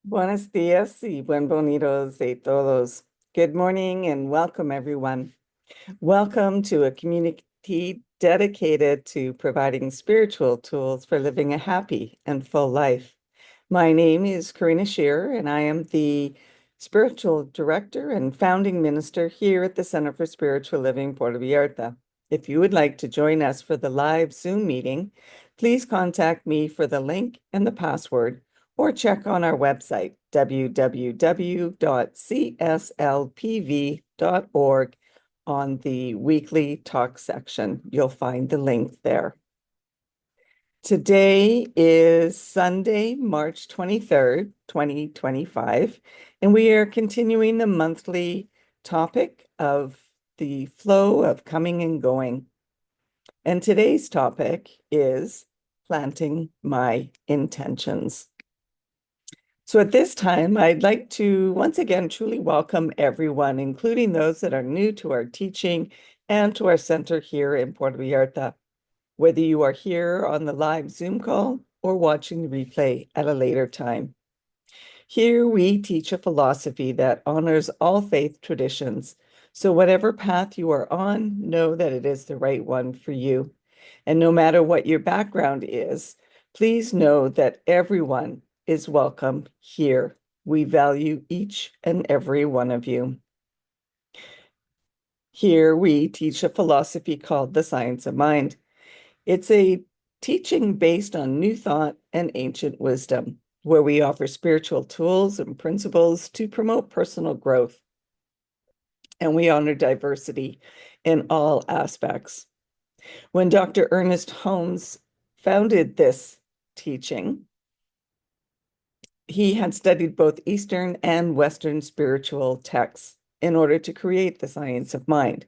Buenos días y buen bonitos de todos. Good morning and welcome, everyone. Welcome to a community dedicated to providing spiritual tools for living a happy and full life. My name is Karina Shearer, and I am the Spiritual Director and Founding Minister here at the Center for Spiritual Living Puerto Vallarta. If you would like to join us for the live Zoom meeting, please contact me for the link and the password, or check on our website, www.cslpv.org. On the weekly talk section. You'll find the link there. Today is Sunday, March 23rd, 2025, and we are continuing the monthly topic of the flow of coming and going. And today's topic is planting my intentions. So at this time, I'd like to once again truly welcome everyone, including those that are new to our teaching and to our center here in Puerto Vallarta, whether you are here on the live Zoom call or watching the replay at a later time. Here we teach a philosophy that honors all faith traditions. So whatever path you are on, know that it is the right one for you. And no matter what your background is, please know that everyone is welcome here. We value each and every one of you. Here we teach a philosophy called the science of mind. It's a teaching based on new thought and ancient wisdom, where we offer spiritual tools and principles to promote personal growth. And we honor diversity in all aspects. When Dr. Ernest Holmes founded this teaching, he had studied both Eastern and Western spiritual texts in order to create the science of mind,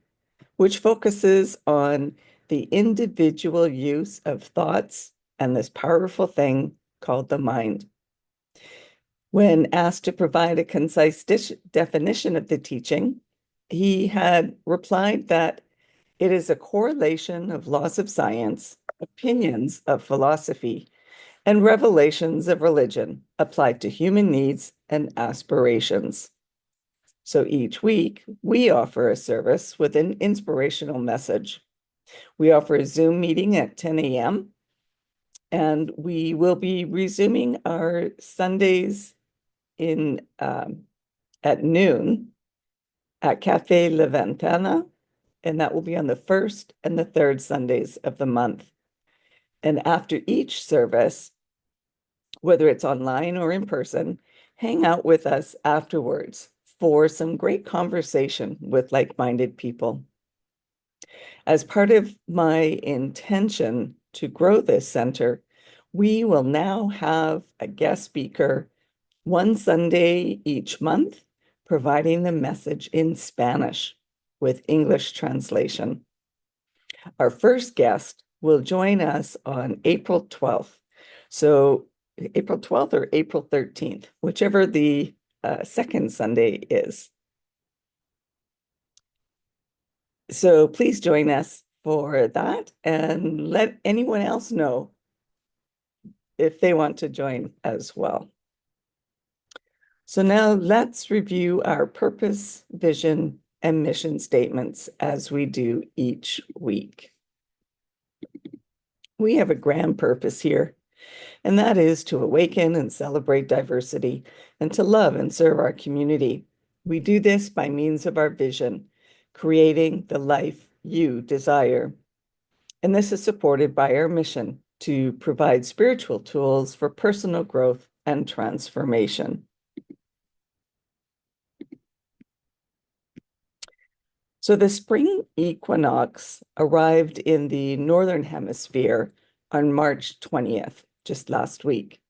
which focuses on the individual use of thoughts and this powerful thing called the mind. When asked to provide a concise definition of the teaching, he had replied that it is a correlation of laws of science, opinions of philosophy, and revelations of religion applied to human needs and aspirations. So each week, we offer a service with an inspirational message. We offer a Zoom meeting at 10 a.m., and we will be resuming our Sundays at noon at Cafe La Ventana, and that will be on the first and the third Sundays of the month. And after each service, whether it's online or in person, hang out with us afterwards for some great conversation with like-minded people. As part of my intention to grow this center, we will now have a guest speaker one Sunday each month, providing the message in Spanish with English translation. Our first guest will join us on April 12th. So April 12th or April 13th, whichever the second Sunday is. So please join us for that and let anyone else know if they want to join as well. So now let's review our purpose, vision, and mission statements as we do each week. We have a grand purpose here, and that is to awaken and celebrate diversity and to love and serve our community. We do this by means of our vision, creating the life you desire. And this is supported by our mission to provide spiritual tools for personal growth and transformation. So the spring equinox arrived in the Northern Hemisphere on March 20th, just last week.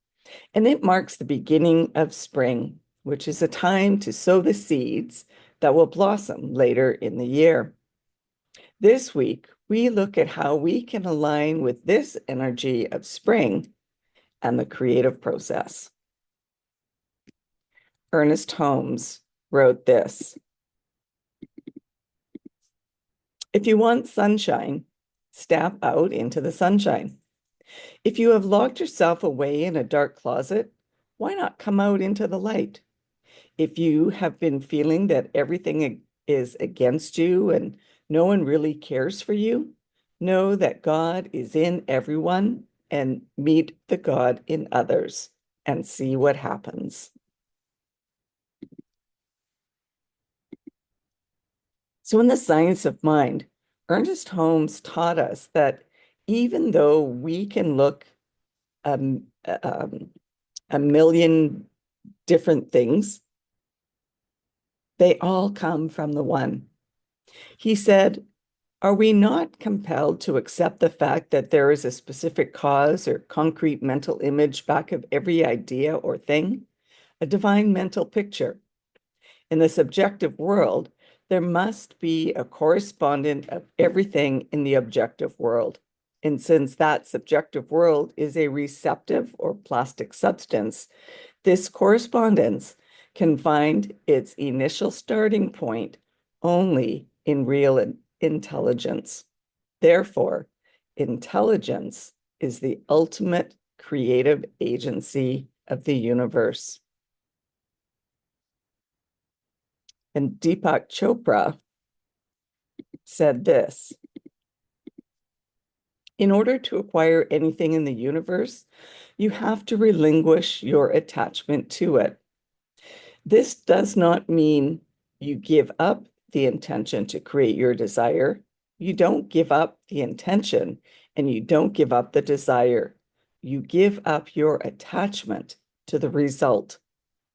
And it marks the beginning of spring, which is a time to sow the seeds that will blossom later in the year. This week, we look at how we can align with this energy of spring and the creative process. Ernest Holmes wrote this: "If you want sunshine, step out into the sunshine. If you have locked yourself away in a dark closet, why not come out into the light? If you have been feeling that everything is against you and no one really cares for you, know that God is in everyone and meet the God in others and see what happens. So, in the science of mind, Ernest Holmes taught us that even though we can look um, um, a million different things, they all come from the one. He said, are we not compelled to accept the fact that there is a specific cause or concrete mental image back of every idea or thing? A divine mental picture. In the subjective world, there must be a correspondent of everything in the objective world. And since that subjective world is a receptive or plastic substance, this correspondence can find its initial starting point only in real intelligence. Therefore, intelligence is the ultimate creative agency of the universe. And Deepak Chopra said this, in order to acquire anything in the universe, you have to relinquish your attachment to it. This does not mean you give up the intention to create your desire. You don't give up the intention and you don't give up the desire. You give up your attachment to the result,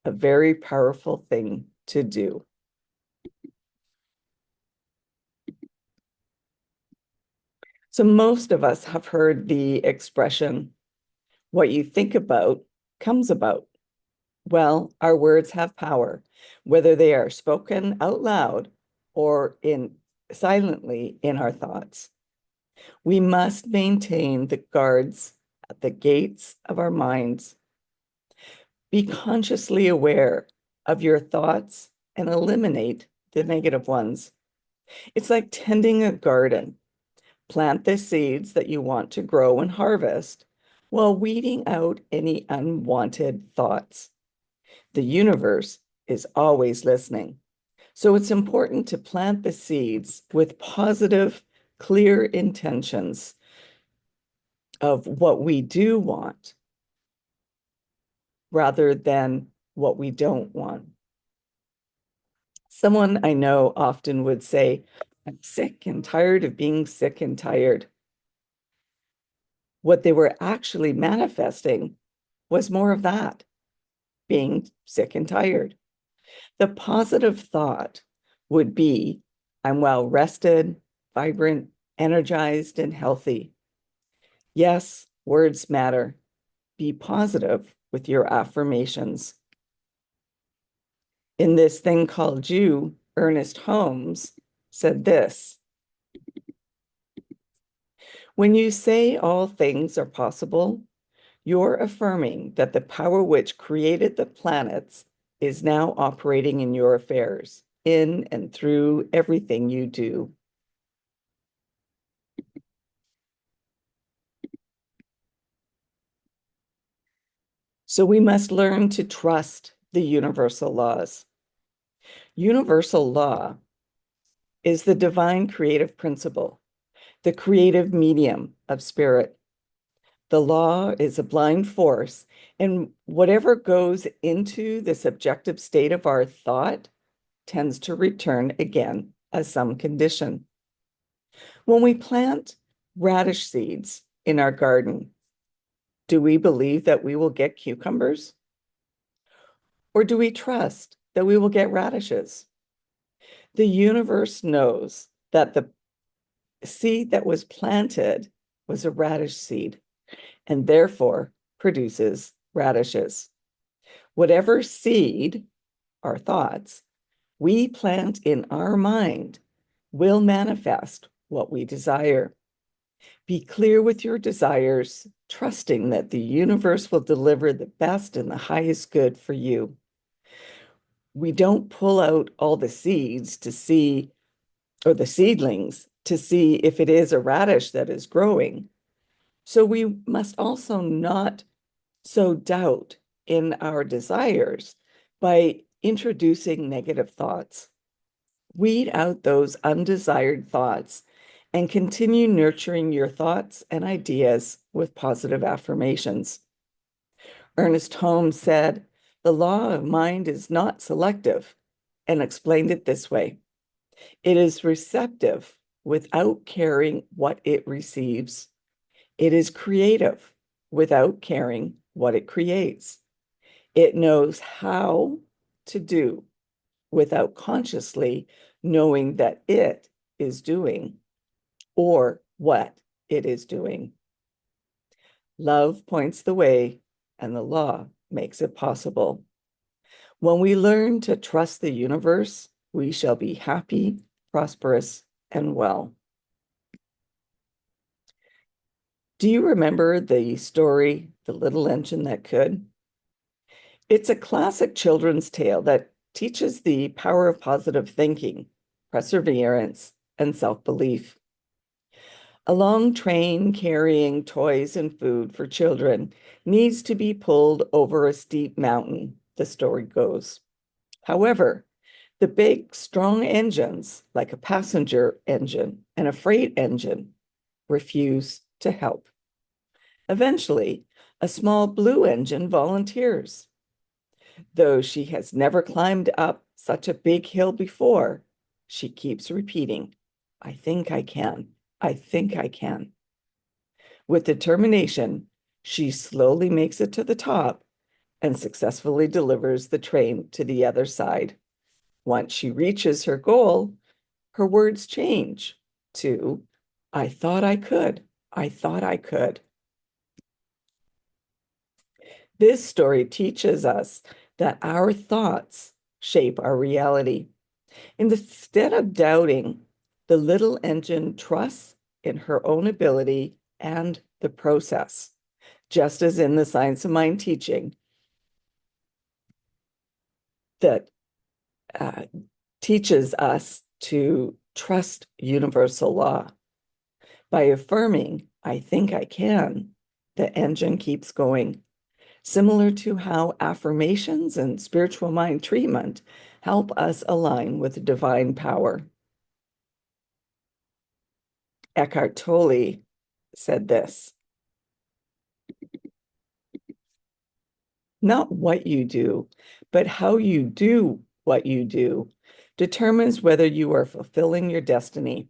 a very powerful thing to do. So most of us have heard the expression, what you think about comes about. Well, our words have power, whether they are spoken out loud or in silently in our thoughts. We must maintain the guards at the gates of our minds. Be consciously aware of your thoughts and eliminate the negative ones. It's like tending a garden. Plant the seeds that you want to grow and harvest while weeding out any unwanted thoughts. The universe is always listening. So it's important to plant the seeds with positive, clear intentions of what we do want rather than what we don't want. Someone I know often would say, I'm sick and tired of being sick and tired. What they were actually manifesting was more of that, being sick and tired. The positive thought would be, I'm well rested, vibrant, energized, and healthy. Yes, words matter. Be positive with your affirmations. In this thing called you, Ernest Holmes said this, when you say all things are possible, you're affirming that the power which created the planets is now operating in your affairs, in and through everything you do. So we must learn to trust the universal laws. Universal law is the divine creative principle, the creative medium of spirit. The law is a blind force, and whatever goes into the subjective state of our thought tends to return again as some condition. When we plant radish seeds in our garden, do we believe that we will get cucumbers? Or do we trust that we will get radishes? The universe knows that the seed that was planted was a radish seed and therefore produces radishes. Whatever seed, our thoughts, we plant in our mind will manifest what we desire. Be clear with your desires, trusting that the universe will deliver the best and the highest good for you. We don't pull out all the seeds to see, or the seedlings, to see if it is a radish that is growing. So we must also not sow doubt in our desires by introducing negative thoughts. Weed out those undesired thoughts and continue nurturing your thoughts and ideas with positive affirmations. Ernest Holmes said, "The law of mind is not selective," and explained it this way: it is receptive without caring what it receives. It is creative without caring what it creates. It knows how to do without consciously knowing that it is doing or what it is doing. Love points the way, and the law makes it possible. When we learn to trust the universe, we shall be happy, prosperous, and well. Do you remember the story, The Little Engine That Could? It's a classic children's tale that teaches the power of positive thinking, perseverance, and self-belief. A long train carrying toys and food for children needs to be pulled over a steep mountain, the story goes. However, the big, strong engines, like a passenger engine and a freight engine, refuse to help. Eventually, a small blue engine volunteers. Though she has never climbed up such a big hill before, she keeps repeating, "I think I can. I think I can." With determination, she slowly makes it to the top and successfully delivers the train to the other side. Once she reaches her goal, her words change to, "I thought I could. I thought I could." This story teaches us that our thoughts shape our reality. Instead of doubting, the little engine trusts in her own ability and the process, just as in the Science of Mind teaching that teaches us to trust universal law. By affirming, "I think I can," the engine keeps going. Similar to how affirmations and spiritual mind treatment help us align with divine power. Eckhart Tolle said this: "Not what you do, but how you do what you do determines whether you are fulfilling your destiny.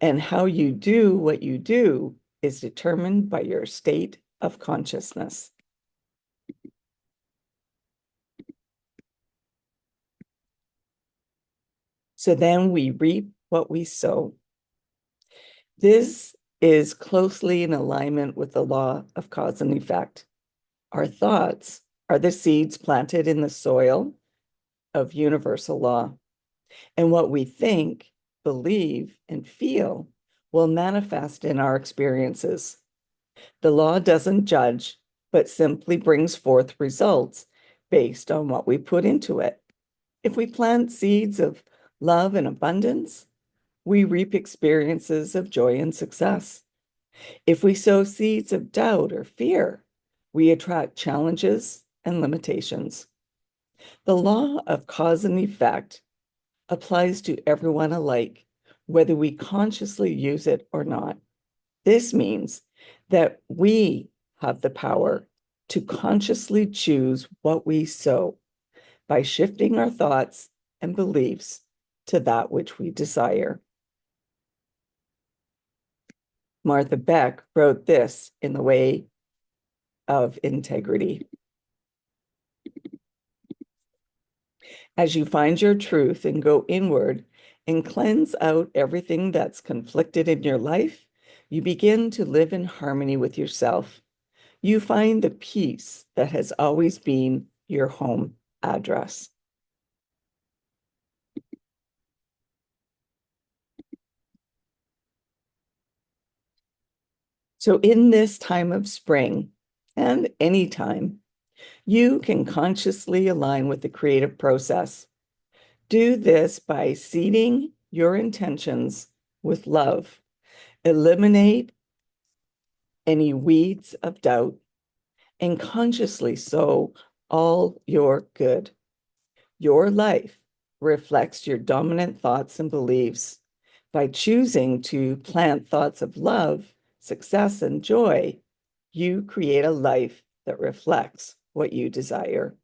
And how you do what you do is determined by your state of consciousness." So then we reap what we sow. This is closely in alignment with the law of cause and effect. Our thoughts are the seeds planted in the soil of universal law. And what we think, believe, and feel will manifest in our experiences. The law doesn't judge, but simply brings forth results based on what we put into it. If we plant seeds of love and abundance, we reap experiences of joy and success. If we sow seeds of doubt or fear, we attract challenges and limitations. The law of cause and effect applies to everyone alike, whether we consciously use it or not. This means that we have the power to consciously choose what we sow by shifting our thoughts and beliefs to that which we desire. Martha Beck wrote this in the way of integrity: "As you find your truth and go inward and cleanse out everything that's conflicted in your life, you begin to live in harmony with yourself. You find the peace that has always been your home address." So in this time of spring and any time, you can consciously align with the creative process. Do this by seeding your intentions with love. Eliminate any weeds of doubt and consciously sow all your good. Your life reflects your dominant thoughts and beliefs. By choosing to plant thoughts of love, success, and joy, you create a life that reflects what you desire.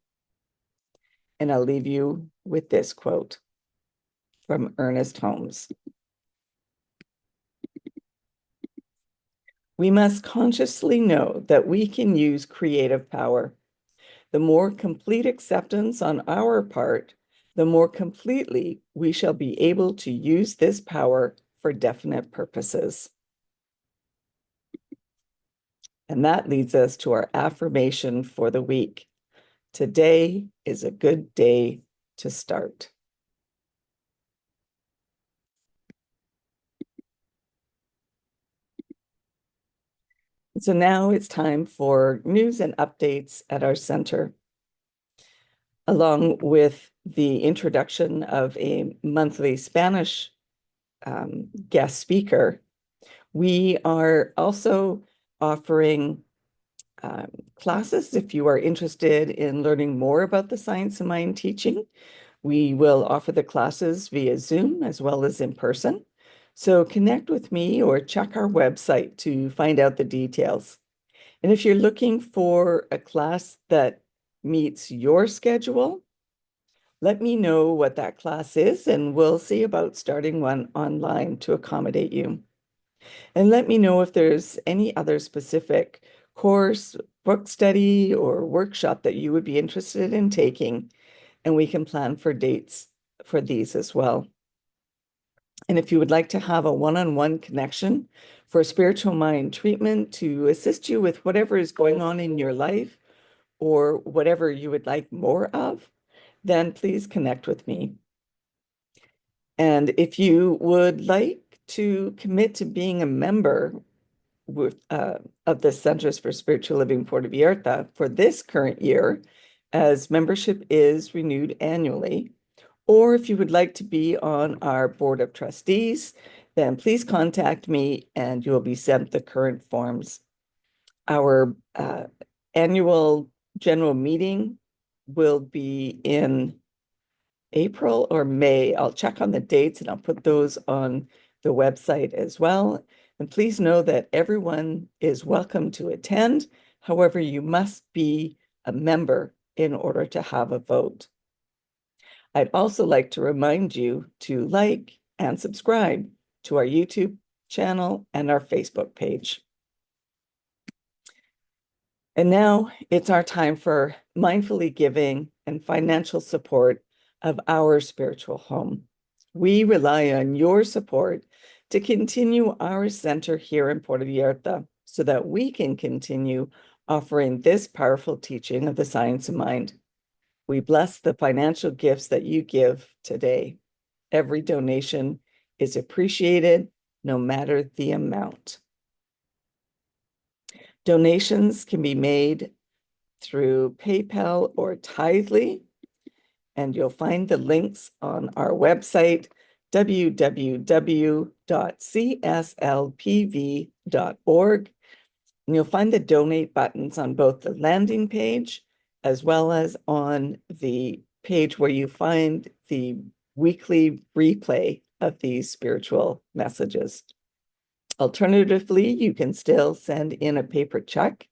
And I'll leave you with this quote from Ernest Holmes. We must consciously know that we can use creative power. The more complete acceptance on our part, the more completely we shall be able to use this power for definite purposes. And that leads us to our affirmation for the week. Today is a good day to start. So now it's time for news and updates at our center. Along with the introduction of a monthly Spanish guest speaker, we are also offering classes if you are interested in learning more about the Science of Mind teaching. We will offer the classes via Zoom as well as in person. So connect with me or check our website to find out the details. And if you're looking for a class that meets your schedule, let me know what that class is, and we'll see about starting one online to accommodate you. And let me know if there's any other specific course, book study, or workshop that you would be interested in taking, and we can plan for dates for these as well. And if you would like to have a one-on-one connection for spiritual mind treatment to assist you with whatever is going on in your life or whatever you would like more of, then please connect with me. And if you would like to commit to being a member of the Centers for Spiritual Living Puerto Vallarta for this current year, as membership is renewed annually, or if you would like to be on our board of trustees, then please contact me and you'll be sent the current forms. Our annual general meeting will be in April or May. I'll check on the dates and I'll put those on the website as well. And please know that everyone is welcome to attend. However, you must be a member in order to have a vote. I'd also like to remind you to like and subscribe to our YouTube channel and our Facebook page. And now it's our time for mindfully giving and financial support of our spiritual home. We rely on your support to continue our center here in Puerto Vallarta so that we can continue offering this powerful teaching of the science of mind. We bless the financial gifts that you give today. Every donation is appreciated, no matter the amount. Donations can be made through PayPal or Tithely, and you'll find the links on our website, www.cslpv.org. And you'll find the donate buttons on both the landing page as well as on the page where you find the weekly replay of these spiritual messages. Alternatively, you can still send in a paper check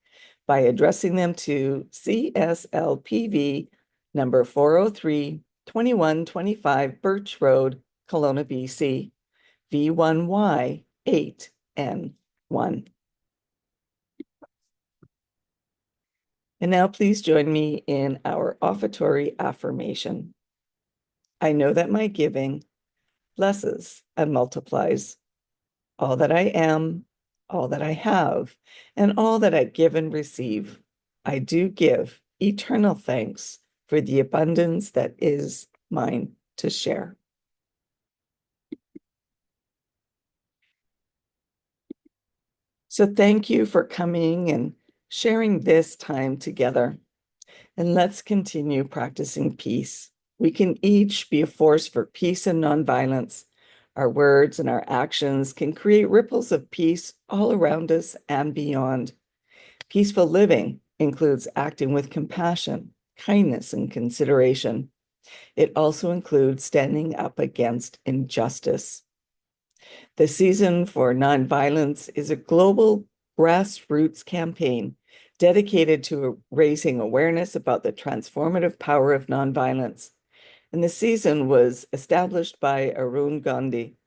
by addressing them to CSLPV number 403, 2125 Birch Road, Kelowna, BC, V1Y8N1. And now please join me in our offertory affirmation. I know that my giving blesses and multiplies all that I am, all that I have, and all that I give and receive. I do give eternal thanks for the abundance that is mine to share. So thank you for coming and sharing this time together. And let's continue practicing peace. We can each be a force for peace and nonviolence. Our words and our actions can create ripples of peace all around us and beyond. Peaceful living includes acting with compassion, kindness and consideration. It also includes standing up against injustice. The Season for Nonviolence is a global grassroots campaign dedicated to raising awareness about the transformative power of nonviolence. And the season was established by Arun Gandhi,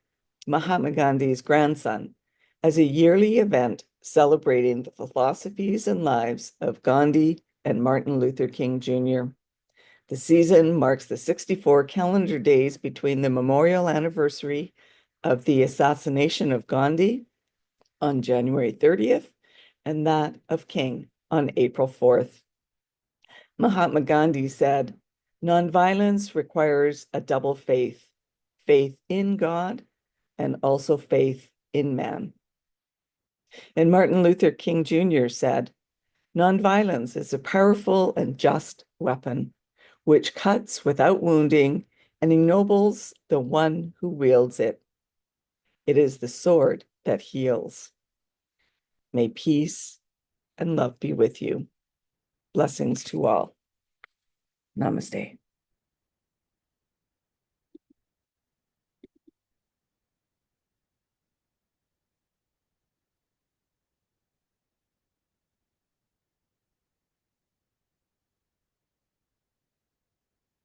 Mahatma Gandhi's grandson, as a yearly event celebrating the philosophies and lives of Gandhi and Martin Luther King Jr. The season marks the 64 calendar days between the memorial anniversary of the assassination of Gandhi on January 30th and that of King on April 4th. Mahatma Gandhi said, "Nonviolence requires a double faith, faith in God and also faith in man." And Martin Luther King Jr. said, "Nonviolence is a powerful and just weapon, which cuts without wounding and ennobles the one who wields it. It is the sword that heals." May peace and love be with you. Blessings to all. Namaste.